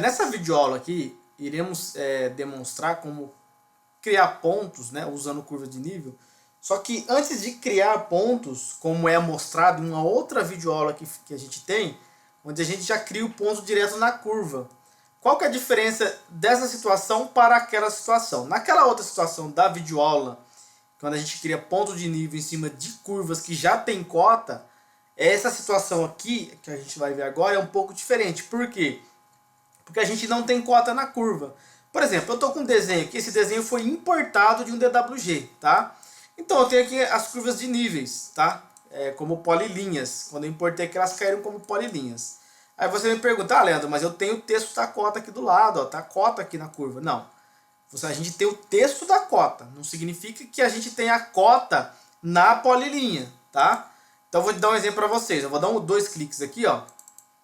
Nessa videoaula aqui, iremos demonstrar como criar pontos, né, usando curva de nível. Só que antes de criar pontos, como é mostrado em uma outra videoaula que a gente tem, onde a gente já cria o ponto direto na curva. Qual que é a diferença dessa situação para aquela situação? Naquela outra situação da videoaula, quando a gente cria ponto de nível em cima de curvas que já tem cota, essa situação aqui, que a gente vai ver agora, é um pouco diferente. Por quê? Porque a gente não tem cota na curva. Por exemplo, eu estou com um desenho aqui, esse desenho foi importado de um DWG, tá? Então eu tenho aqui as curvas de níveis, tá? Como polilinhas. Quando eu importei aqui, elas caíram como polilinhas. Aí você me pergunta, Leandro, mas eu tenho o texto da cota aqui do lado, ó, tá a cota aqui na curva. Não. A gente tem o texto da cota, não significa que a gente tenha a cota na polilinha, tá? Então eu vou dar um exemplo para vocês. Eu vou dar dois cliques aqui, ó, em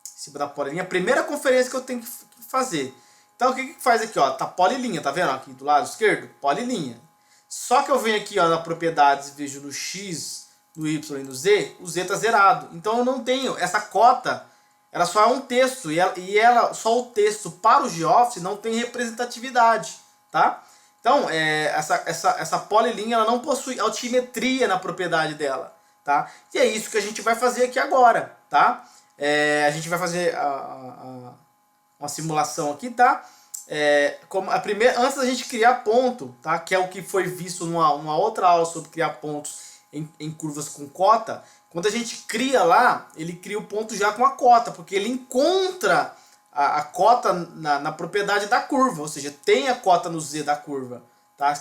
cima da polilinha. A primeira conferência que eu tenho que fazer. Então o que faz aqui, ó? Tá polilinha, tá vendo aqui do lado esquerdo? Polilinha. Só que eu venho aqui, ó, na propriedades e vejo no X, no Y e no Z, o Z tá zerado. Então eu não tenho essa cota, ela só é um texto e ela só o texto para o GeoFICE não tem representatividade, tá? Então essa polilinha ela não possui altimetria na propriedade dela, tá? E é isso que a gente vai fazer aqui agora, tá? A gente vai fazer uma simulação aqui, tá? Antes da gente criar ponto, tá? Que é o que foi visto numa outra aula sobre criar pontos em curvas com cota. Quando a gente cria lá, ele cria o ponto já com a cota, porque ele encontra a cota na propriedade da curva, ou seja, tem a cota no Z da curva. Tá?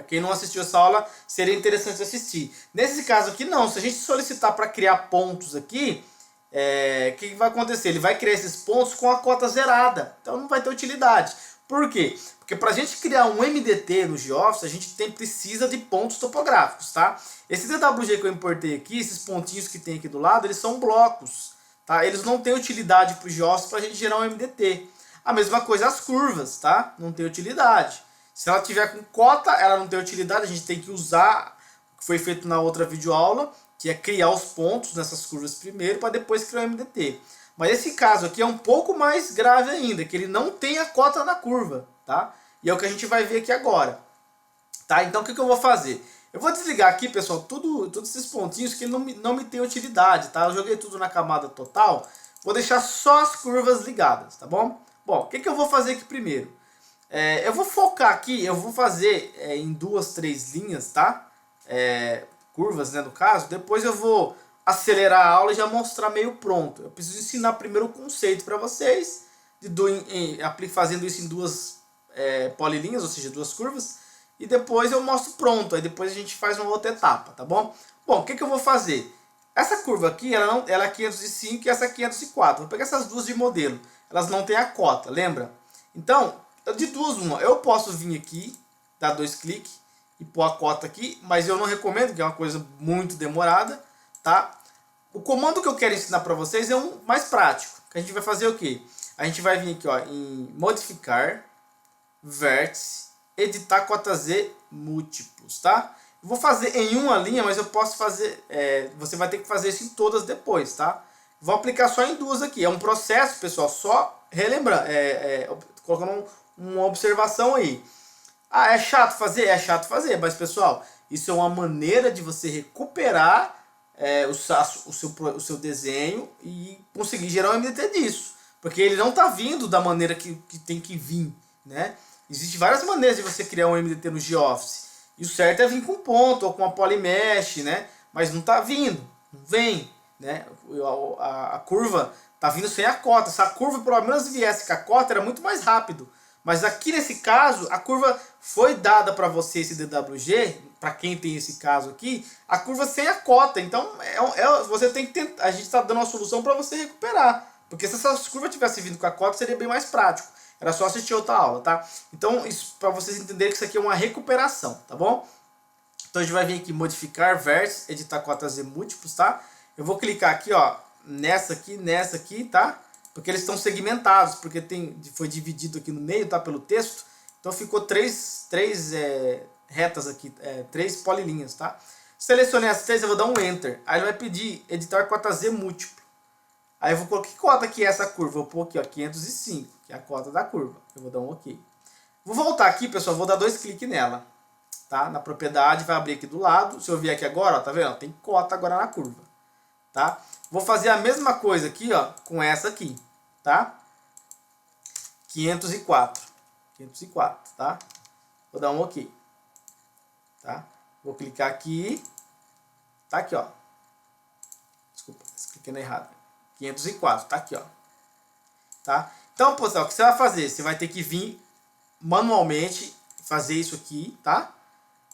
Quem não assistiu essa aula, seria interessante assistir. Nesse caso aqui não, se a gente solicitar para criar pontos aqui, o que vai acontecer? Ele vai criar esses pontos com a cota zerada, então não vai ter utilidade. Por quê? Porque para a gente criar um MDT no GeoFICE, a gente precisa de pontos topográficos, tá? Esse DWG que eu importei aqui, esses pontinhos que tem aqui do lado, eles são blocos, tá? Eles não têm utilidade para o GeoFICE para a gente gerar um MDT. A mesma coisa as curvas, tá? Não tem utilidade. Se ela tiver com cota, ela não tem utilidade, a gente tem que usar o que foi feito na outra videoaula, que é criar os pontos nessas curvas primeiro, para depois criar o MDT. Mas esse caso aqui é um pouco mais grave ainda, que ele não tem a cota na curva, tá? E é o que a gente vai ver aqui agora. Tá? Então o que eu vou fazer? Eu vou desligar aqui, pessoal, todos esses pontinhos que não me tem utilidade, tá? Eu joguei tudo na camada total, vou deixar só as curvas ligadas, tá bom? Bom, o que eu vou fazer aqui primeiro? Eu vou focar aqui, eu vou fazer em 2, 3 linhas, tá? Curvas, né, no caso. Depois eu vou acelerar a aula e já mostrar meio pronto. Eu preciso ensinar primeiro o conceito para vocês, fazendo isso em duas polilinhas, ou seja, duas curvas, e depois eu mostro pronto, aí depois a gente faz uma outra etapa, tá bom? Bom, o que eu vou fazer? Essa curva aqui, ela é 505 e essa é 504. Vou pegar essas duas de modelo, elas não têm a cota, lembra? Então, de duas uma, eu posso vir aqui, dar 2 cliques e pôr a cota aqui, mas eu não recomendo, que é uma coisa muito demorada, tá? O comando que eu quero ensinar para vocês é um mais prático. Que a gente vai fazer o quê? A gente vai vir aqui, ó, em modificar, vértice, editar cota Z múltiplos, tá? Eu vou fazer em uma linha, mas eu posso fazer, você vai ter que fazer isso em todas depois, tá? Vou aplicar só em duas aqui. É um processo, pessoal, só relembrando, colocando uma observação aí. Ah, é chato fazer? É chato fazer, mas pessoal, isso é uma maneira de você recuperar o seu desenho e conseguir gerar um MDT disso. Porque ele não está vindo da maneira que tem que vir, né? Existem várias maneiras de você criar um MDT no GeoFICE. E o certo é vir com ponto ou com uma polymesh, né? Mas não está vindo, não vem, né? A curva está vindo sem a cota. Se a curva pelo menos viesse com a cota, era muito mais rápido. Mas aqui nesse caso, a curva foi dada para você, esse DWG, para quem tem esse caso aqui, a curva sem a cota. Então, você tem que tentar, a gente está dando uma solução para você recuperar. Porque se essa curva tivesse vindo com a cota, seria bem mais prático. Era só assistir outra aula, tá? Então, isso para vocês entenderem que isso aqui é uma recuperação, tá bom? Então, a gente vai vir aqui, modificar, vértice, editar cotas Z múltiplos, tá? Eu vou clicar aqui, ó, nessa aqui, tá? Porque eles estão segmentados, porque foi dividido aqui no meio, tá? Pelo texto. Então ficou três retas aqui, 3 polilinhas, tá? Selecionei as 3, eu vou dar um Enter. Aí ele vai pedir editar cota Z múltiplo. Aí eu vou colocar que cota que é essa curva. Eu vou pôr aqui, ó, 505, que é a cota da curva. Eu vou dar um OK. Vou voltar aqui, pessoal, vou dar 2 cliques nela. Tá? Na propriedade, vai abrir aqui do lado. Se eu vier aqui agora, ó, tá vendo? Tem cota agora na curva. Tá? Vou fazer a mesma coisa aqui, ó, com essa aqui. Tá? 504. 504, tá? Vou dar um OK. Tá? Vou clicar aqui. Tá aqui, ó. Desculpa, cliquei na errada. 504, tá aqui, ó. Tá? Então, pessoal, o que você vai fazer? Você vai ter que vir manualmente fazer isso aqui, tá?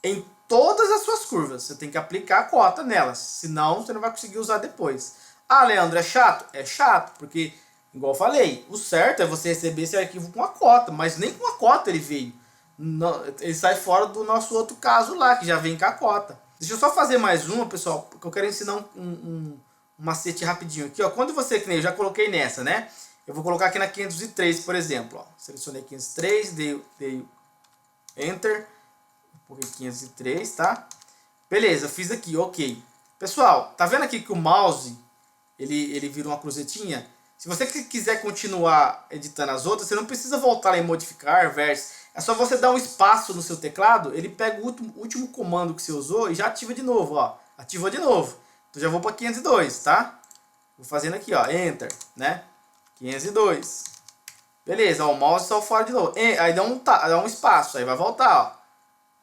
Em todas as suas curvas. Você tem que aplicar a cota nelas, senão você não vai conseguir usar depois. Ah, Leandro, é chato? É chato, porque, igual eu falei, o certo é você receber esse arquivo com a cota, mas nem com a cota ele veio. Ele sai fora do nosso outro caso lá, que já vem com a cota. Deixa eu só fazer mais uma, pessoal, porque eu quero ensinar um macete rapidinho aqui, ó. Quando você, que nem eu já coloquei nessa, né? Eu vou colocar aqui na 503, por exemplo, ó. Selecionei 503, dei Enter, vou pôr 503, tá? Beleza, fiz aqui, OK. Pessoal, tá vendo aqui que o mouse, ele vira uma cruzetinha? Se você quiser continuar editando as outras, você não precisa voltar lá em modificar, verso. É só você dar um espaço no seu teclado, ele pega o último comando que você usou e já ativa de novo, ó. Ativou de novo. Então já vou para 502, tá? Vou fazendo aqui, ó, Enter, né? 502. Beleza, ó, o mouse saiu fora de novo. Aí dá um espaço, aí vai voltar, ó.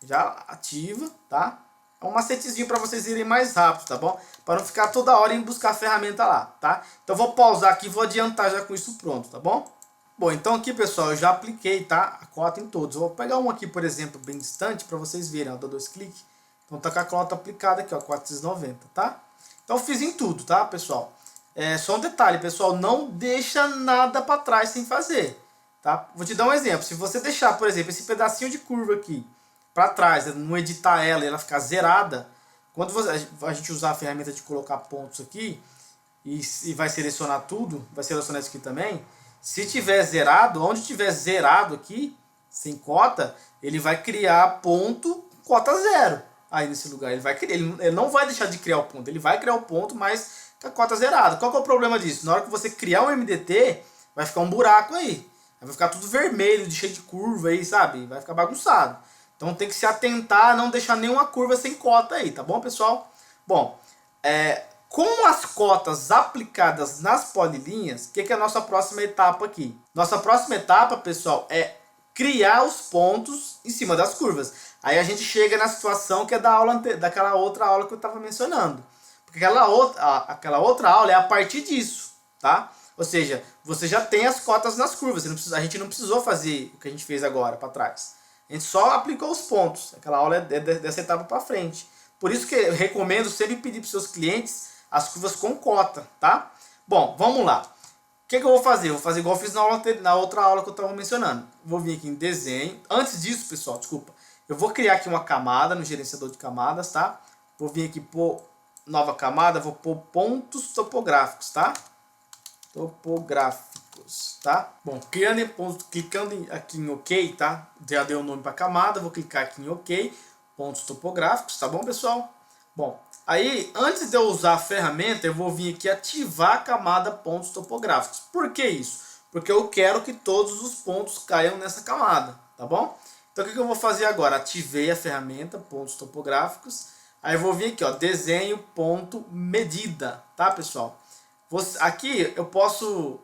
Já ativa, tá? É um macetezinho para vocês irem mais rápido, tá bom? Para não ficar toda hora em buscar a ferramenta lá, tá? Então vou pausar aqui e vou adiantar já com isso pronto, tá bom? Bom, então aqui, pessoal, eu já apliquei, tá? A cota em todos. Eu vou pegar um aqui, por exemplo, bem distante, para vocês verem, ó. Dou 2 cliques. Então tá com a cota aplicada aqui, ó, 490, tá? Então eu fiz em tudo, tá, pessoal? Só um detalhe, pessoal, não deixa nada para trás sem fazer, tá? Vou te dar um exemplo. Se você deixar, por exemplo, esse pedacinho de curva aqui para trás, não editar ela e ela ficar zerada, quando a gente usar a ferramenta de colocar pontos aqui e vai selecionar tudo, vai selecionar isso aqui também, se tiver zerado, onde tiver zerado aqui, sem cota, ele vai criar ponto cota zero. Aí nesse lugar ele vai criar, ele não vai deixar de criar o ponto, ele vai criar o ponto, mas com a cota zerada. Qual que é o problema disso? Na hora que você criar um MDT, vai ficar um buraco aí. Vai ficar tudo vermelho, cheio de curva aí, sabe? Vai ficar bagunçado. Então tem que se atentar a não deixar nenhuma curva sem cota aí, tá bom, pessoal? Bom, com as cotas aplicadas nas polilinhas, o que é a nossa próxima etapa aqui? Nossa próxima etapa, pessoal, é criar os pontos em cima das curvas. Aí a gente chega na situação que é daquela outra aula que eu estava mencionando. Porque aquela outra aula é a partir disso, tá? Ou seja, você já tem as cotas nas curvas. A gente não precisou fazer o que a gente fez agora para trás. A gente só aplicou os pontos. Aquela aula é dessa etapa para frente. Por isso que eu recomendo sempre pedir para os seus clientes as curvas com cota, tá? Bom, vamos lá. O que eu vou fazer? Eu vou fazer igual eu fiz na outra aula que eu estava mencionando. Vou vir aqui em desenho. Antes disso, pessoal, desculpa. Eu vou criar aqui uma camada no gerenciador de camadas, tá? Vou vir aqui por nova camada, vou pôr pontos topográficos, tá? Topográficos, tá? Bom, clicando aqui em OK, tá? Já deu o nome para a camada, vou clicar aqui em OK, pontos topográficos, tá bom, pessoal? Bom, aí, antes de eu usar a ferramenta, eu vou vir aqui ativar a camada pontos topográficos. Por que isso? Porque eu quero que todos os pontos caiam nessa camada, tá bom? Então, o que eu vou fazer agora? Ativei a ferramenta pontos topográficos. Aí eu vou vir aqui, ó, desenho ponto medida, tá, pessoal? Aqui eu posso,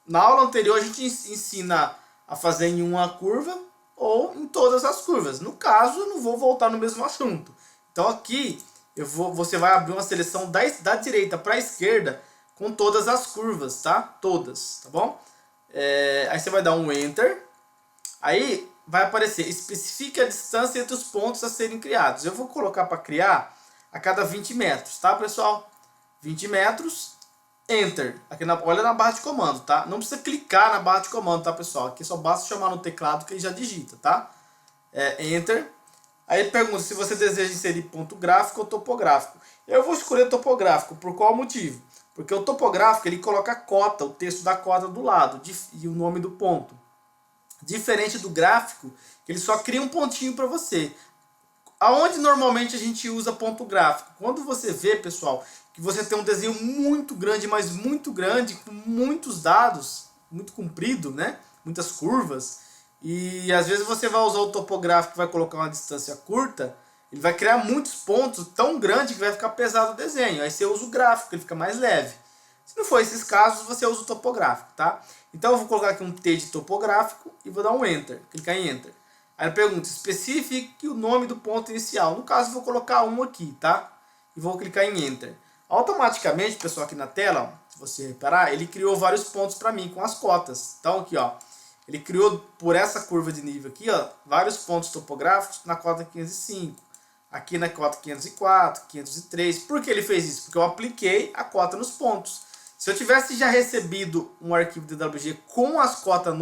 na aula anterior a gente ensina a fazer em uma curva ou em todas as curvas. No caso, eu não vou voltar no mesmo assunto. Então aqui você vai abrir uma seleção da direita para a esquerda com todas as curvas, tá? Todas, tá bom? Aí você vai dar um Enter. Aí vai aparecer, especifique a distância entre os pontos a serem criados. Eu vou colocar para criar a cada 20 metros, tá, pessoal? 20 metros, Enter. Aqui olha na barra de comando, tá? Não precisa clicar na barra de comando, tá, pessoal? Aqui só basta chamar no teclado que ele já digita, tá? Enter. Aí ele pergunta se você deseja inserir ponto gráfico ou topográfico. Eu vou escolher topográfico. Por qual motivo? Porque o topográfico ele coloca a cota, o texto da cota do lado e o nome do ponto. Diferente do gráfico, que ele só cria um pontinho para você. aonde normalmente a gente usa ponto gráfico? Quando você vê, pessoal, que você tem um desenho muito grande, mas muito grande, com muitos dados, muito comprido, né? Muitas curvas, e às vezes você vai usar o topográfico, vai colocar uma distância curta, ele vai criar muitos pontos tão grande que vai ficar pesado o desenho. Aí você usa o gráfico, ele fica mais leve. Se não for esses casos, você usa o topográfico, tá? Então eu vou colocar aqui um T de topográfico e vou dar um Enter, clicar em Enter. Aí ele pergunta, especifique o nome do ponto inicial. No caso, eu vou colocar um aqui, tá? E vou clicar em Enter. Automaticamente, pessoal, aqui na tela, ó, se você reparar, ele criou vários pontos para mim com as cotas. Então aqui, ó, ele criou por essa curva de nível aqui, ó, vários pontos topográficos na cota 505. Aqui na cota 504, 503. Por que ele fez isso? Porque eu apliquei a cota nos pontos. Se eu tivesse já recebido um arquivo DWG com as cotas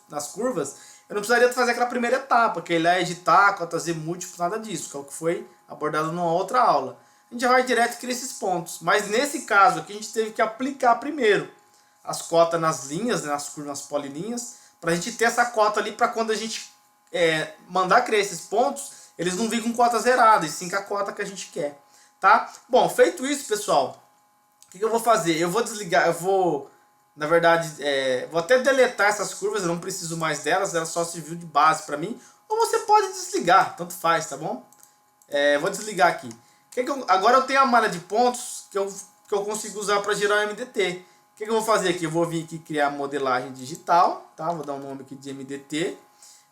nas curvas, eu não precisaria fazer aquela primeira etapa, que é ir lá editar, cotas Z múltiplos, nada disso, que é o que foi abordado numa outra aula. A gente já vai direto e cria esses pontos. Mas nesse caso aqui a gente teve que aplicar primeiro as cotas nas linhas, né, nas curvas, nas polilinhas, para a gente ter essa cota ali para quando a gente mandar criar esses pontos, eles não vêm com cota zerada, e sim com a cota que a gente quer, tá? Bom, feito isso, pessoal, o que eu vou fazer? Eu vou desligar, na verdade, vou até deletar essas curvas, eu não preciso mais delas, ela só serviu de base para mim, ou você pode desligar, tanto faz, tá bom? Vou desligar aqui. Agora eu tenho a malha de pontos que eu consigo usar para gerar o MDT. O que eu vou fazer aqui? Eu vou vir aqui criar modelagem digital, tá? Vou dar um nome aqui de MDT.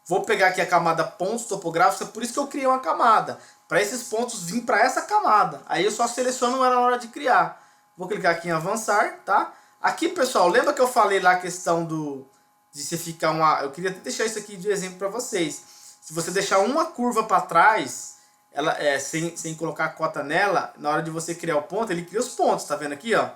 Vou pegar aqui a camada pontos topográficos, é por isso que eu criei uma camada. Para esses pontos vir para essa camada. Aí eu só seleciono ela na hora de criar. Vou clicar aqui em avançar, tá? Aqui, pessoal, lembra que eu falei lá a questão de você ficar uma... Eu queria deixar isso aqui de exemplo para vocês. Se você deixar uma curva para trás, ela sem colocar a cota nela, na hora de você criar o ponto, ele cria os pontos, tá vendo aqui, ó?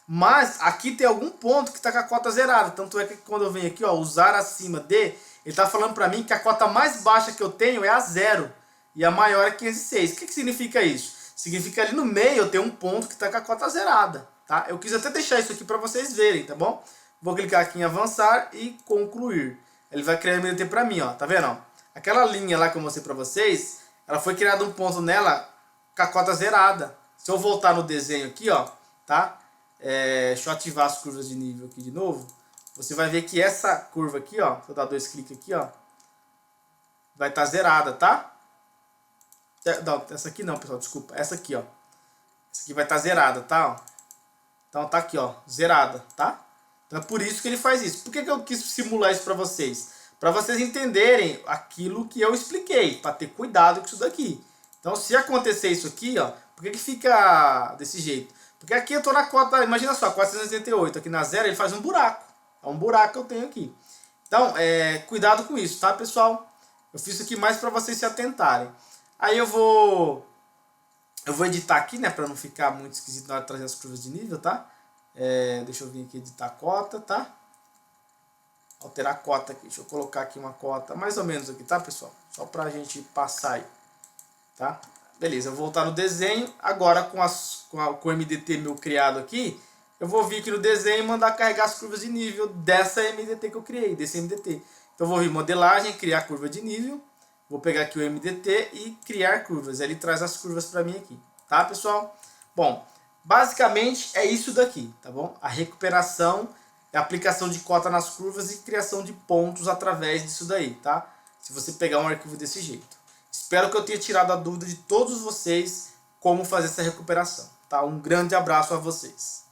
Mas aqui tem algum ponto que está com a cota zerada. Tanto é que quando eu venho aqui, ó, usar acima de, ele está falando para mim que a cota mais baixa que eu tenho é a 0 e a maior é 506. O que significa isso? Significa ali no meio eu tenho um ponto que está com a cota zerada, tá? Eu quis até deixar isso aqui para vocês verem, tá bom? Vou clicar aqui em avançar e concluir. Ele vai criar MDT para mim, ó, tá vendo? Ó? Aquela linha lá que eu mostrei para vocês, ela foi criado um ponto nela com a cota zerada. Se eu voltar no desenho aqui, ó, tá? Deixa eu ativar as curvas de nível aqui de novo. Você vai ver que essa curva aqui, ó, se eu dar 2 cliques aqui, ó, vai estar zerada, tá? Não, essa aqui não, pessoal, desculpa. Essa aqui, ó. Essa aqui vai estar zerada, tá? Então tá aqui, ó, zerada, tá? Então é por isso que ele faz isso. Por que eu quis simular isso para vocês? Para vocês entenderem aquilo que eu expliquei, para ter cuidado com isso daqui. Então se acontecer isso aqui, ó, por que fica desse jeito? Porque aqui eu tô na cota, imagina só, 488, aqui na 0 ele faz um buraco. É um buraco que eu tenho aqui. Então, cuidado com isso, tá, pessoal? Eu fiz isso aqui mais para vocês se atentarem. Aí eu vou editar aqui, né, para não ficar muito esquisito na hora de trazer as curvas de nível, tá? Deixa eu vir aqui editar a cota, tá? Alterar a cota aqui. Deixa eu colocar aqui uma cota mais ou menos aqui, tá, pessoal? Só pra gente passar aí, tá? Beleza, eu vou voltar no desenho. Agora com o MDT meu criado aqui, eu vou vir aqui no desenho e mandar carregar as curvas de nível dessa MDT que eu criei, desse MDT. Então eu vou vir modelagem, criar curva de nível. Vou pegar aqui o MDT e criar curvas. Ele traz as curvas para mim aqui, tá, pessoal? Bom, basicamente é isso daqui, tá bom? A recuperação é a aplicação de cota nas curvas e criação de pontos através disso daí, tá? Se você pegar um arquivo desse jeito. Espero que eu tenha tirado a dúvida de todos vocês como fazer essa recuperação, tá? Um grande abraço a vocês.